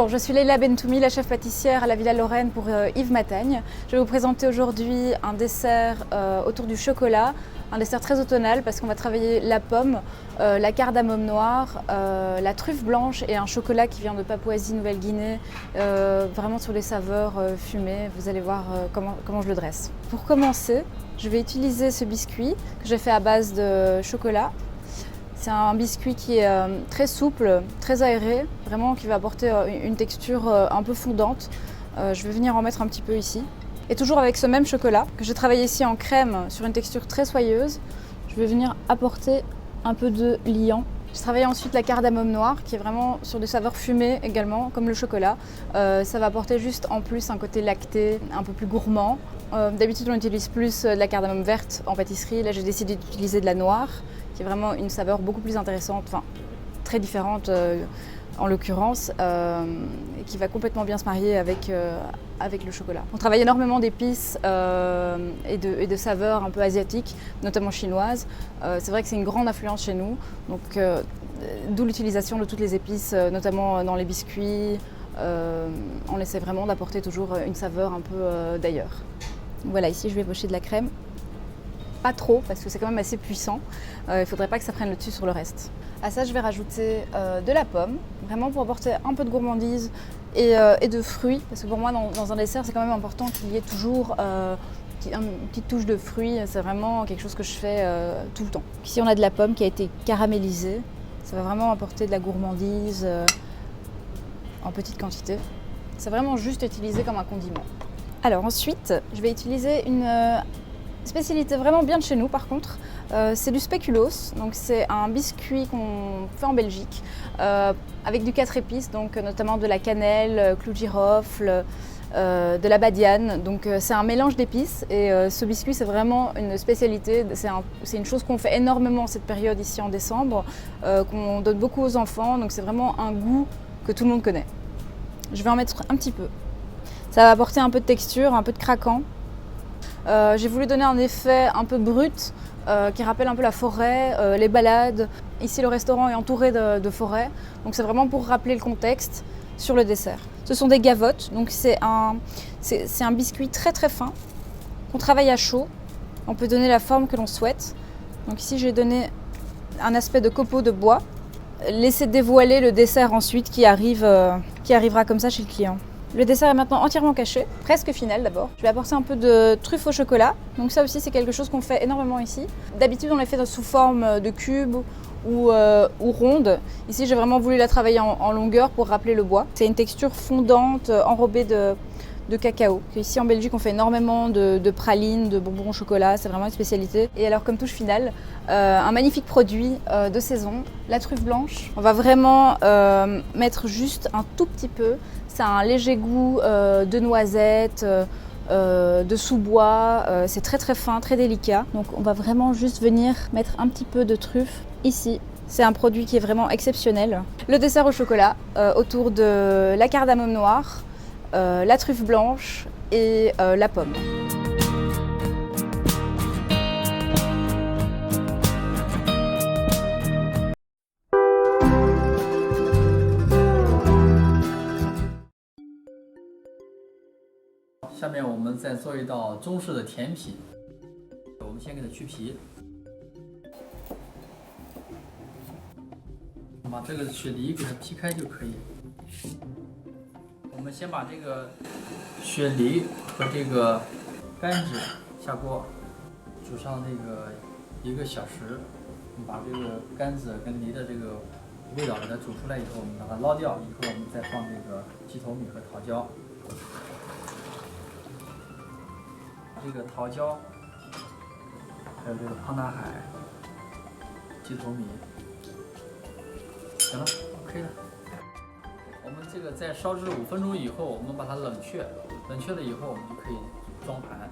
Bonjour, je suis Leila Bentoumi, la chef pâtissière à la Villa Lorraine pour Yves Matagne. Je vais vous présenter aujourd'hui un dessert autour du chocolat, un dessert très automnal parce qu'on va travailler la pomme, la cardamome noire, la truffe blanche et un chocolat qui vient de Papouasie-Nouvelle-Guinée, vraiment sur les saveurs fumées. Vous allez voir comment je le dresse. Pour commencer, je vais utiliser ce biscuit que j'ai fait à base de chocolat. C'est un biscuit qui est très souple, très aéré, vraiment qui va apporter une texture un peu fondante. Je vais venir en mettre un petit peu ici. Et toujours avec ce même chocolat que j'ai travaillé ici en crème sur une texture très soyeuse, je vais venir apporter un peu de liant. J'ai travaillé ensuite la cardamome noire qui est vraiment sur des saveurs fumées également, comme le chocolat. Ça va apporter juste en plus un côté lacté, un peu plus gourmand. D'habitude on utilise plus de la cardamome verte en pâtisserie. Là j'ai décidé d'utiliser de la noire, qui est vraiment une saveur beaucoup plus intéressante, enfin très différente en l'occurrence, et qui va complètement bien se marier avec le chocolat. On travaille énormément d'épices et de saveurs un peu asiatiques, notamment chinoises. C'est vrai que c'est une grande influence chez nous, donc d'où l'utilisation de toutes les épices, notamment dans les biscuits. On essaie vraiment d'apporter toujours une saveur un peu d'ailleurs. Voilà, ici je vais pocher de la crème. Pas trop, parce que c'est quand même assez puissant. Il ne faudrait pas que ça prenne le dessus sur le reste. À ça, je vais rajouter de la pomme, vraiment pour apporter un peu de gourmandise et de fruits. Parce que pour moi, dans un dessert, c'est quand même important qu'il y ait toujours une petite touche de fruits. C'est vraiment quelque chose que je fais tout le temps. Ici, on a de la pomme qui a été caramélisée. Ça va vraiment apporter de la gourmandise en petite quantité. C'est vraiment juste utilisé comme un condiment. Alors ensuite, je vais utiliser une spécialité vraiment bien de chez nous par contre, c'est du spéculoos. Donc c'est un biscuit qu'on fait en Belgique avec du 4 épices, donc notamment de la cannelle, clou de girofle, de la badiane. Donc c'est un mélange d'épices et ce biscuit c'est vraiment une spécialité. C'est une chose qu'on fait énormément cette période ici en décembre, qu'on donne beaucoup aux enfants. Donc c'est vraiment un goût que tout le monde connaît. Je vais en mettre un petit peu. Ça va apporter un peu de texture, un peu de craquant. J'ai voulu donner un effet un peu brut qui rappelle un peu la forêt, les balades. Ici, le restaurant est entouré de forêt, donc c'est vraiment pour rappeler le contexte sur le dessert. Ce sont des gavottes, donc c'est un biscuit très très fin qu'on travaille à chaud. On peut donner la forme que l'on souhaite. Donc ici, j'ai donné un aspect de copeaux de bois. Laisser dévoiler le dessert ensuite qui arrivera comme ça chez le client. Le dessert est maintenant entièrement caché, presque final d'abord. Je vais apporter un peu de truffe au chocolat. Donc ça aussi c'est quelque chose qu'on fait énormément ici. D'habitude on les fait sous forme de cubes ou ronde. Ici j'ai vraiment voulu la travailler en longueur pour rappeler le bois. C'est une texture fondante, enrobée de cacao. Ici en Belgique on fait énormément de pralines, de bonbons au chocolat, c'est vraiment une spécialité. Et alors comme touche finale, un magnifique produit de saison, la truffe blanche. On va vraiment mettre juste un tout petit peu. C'est un léger goût de noisettes, de sous-bois. C'est très très fin, très délicat. Donc on va vraiment juste venir mettre un petit peu de truffe ici. C'est un produit qui est vraiment exceptionnel. Le dessert au chocolat autour de la cardamome noire, la truffe blanche et la pomme.下面我们再做一道中式的甜品，我们先给它去皮，把这个雪梨给它劈开就可以。我们先把这个雪梨和这个甘蔗下锅，煮上这个1个小时。把这个甘蔗跟梨的这个味道给它煮出来以后，我们把它捞掉，以后我们再放这个鸡头米和桃胶。这个桃胶，还有这个胖大海、鸡头米，行了 ，OK 了。我们这个在烧制5分钟以后，我们把它冷却，冷却了以后，我们就可以装盘。